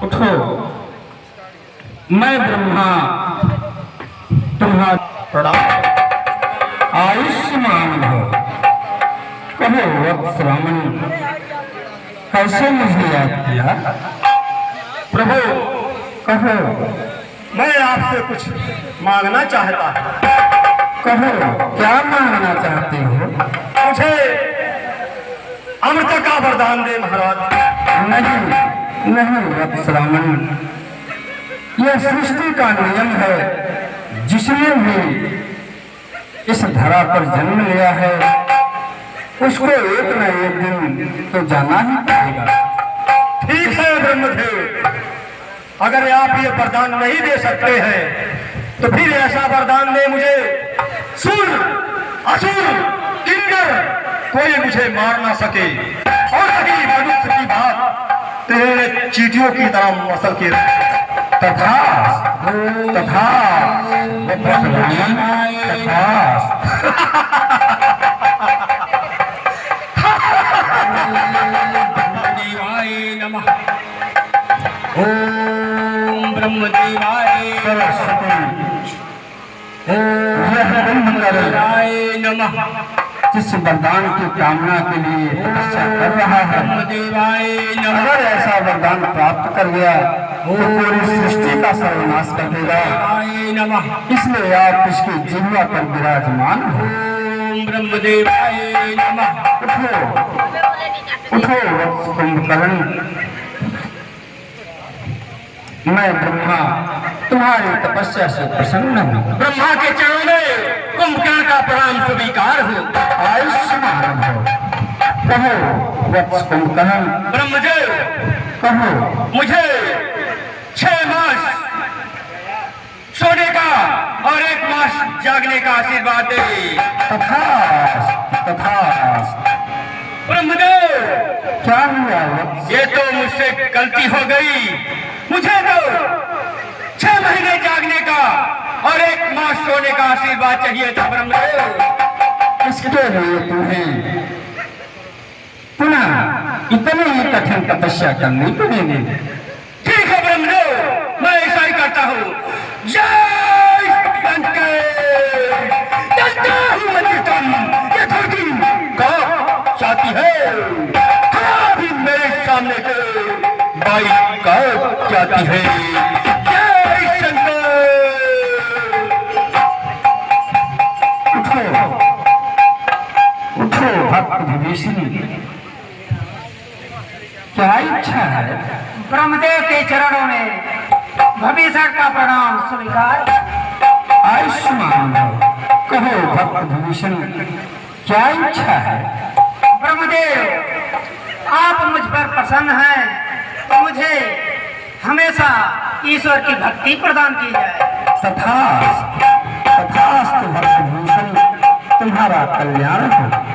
उठो, मैं ब्रह्मा तुम्हारा प्रणाम आयुष्मान हो। कहो वत्सरामन, कैसे मुझे याद किया? प्रभु, कहो, मैं आपसे कुछ मांगना चाहता हूँ। कहो, क्या मांगना चाहते हो? मुझे अमृत का वरदान दे महाराज। नहीं नहीं वत्सरामन, यह सृष्टि का नियम है। जिसने भी इस धरा पर जन्म लिया है उसको एक न एक दिन तो जाना ही पड़ेगा। ठीक है ब्रह्मदेव, अगर आप ये वरदान नहीं दे सकते हैं तो फिर ऐसा वरदान दे मुझे सुर असुर किन्नर कोई मुझे मार ना सके, और रही मनुष्य की बात तेरे चीटियों की तरह मसल के तथा तथा वत्सरामन, ब्रह्मदेवाय नमः। ओम ब्रह्मदेवाय नमः। जिस वरदान की कामना के लिए तपस्या कर रहा है, ब्रह्मदेवाय नमः। अगर ऐसा वरदान प्राप्त कर गया तो पूरी सृष्टि का सर्वनाश कर देगा। नमः। इसलिए आप इसकी जिह्वा पर विराजमान हो। ओम ब्रह्मदेवाय नमः। उठो उठो वत्स कुंभकर्ण, मैं ब्रह्मा तुम्हारी तपस्या से प्रसन्न हूँ। ब्रह्मा के चरणों में कुंभकर्ण का प्रणाम स्वीकार हो। आयुष्मान हो। कहो वत्स कुंभकर्ण, ब्रह्मदेव, कहो, मुझे 6 मास सोने का और 1 मास जागने का आशीर्वाद दे। तथास्तु तथास्तु। ब्रह्मदेव, क्या हुआ वत्स? ये तो मुझसे गलती हो गई। मुझे तो 6 महीने जागने का और 1 मास सोने का आशीर्वाद चाहिए था ब्रह्मदेव। इसके लिए तुम्हें पुनः इतनी ही कठिन तपस्या करनी पड़ेगी। ठीक है ब्रह्मदेव, मैं ऐसा ही करता हूँ। जय शंकर। चलता हूँ मंदिर तुम, ये धरती कब चाहती है? हाँ, भी मेरे सामने से बाई कब जाती है? जय शंकर। उठो उठो भक्त विभीषण, क्या इच्छा है? ब्रह्मदेव के चरणों में भविष्य का प्रणाम स्वीकार। आयुष्मान हो। कहो भक्त विभीषण, क्या इच्छा है? ब्रह्मदेव, आप मुझ पर प्रसन्न हैं तो मुझे हमेशा ईश्वर की भक्ति प्रदान की जाए। तथास्तु तथास्तु भक्त विभीषण, तुम्हारा कल्याण हो।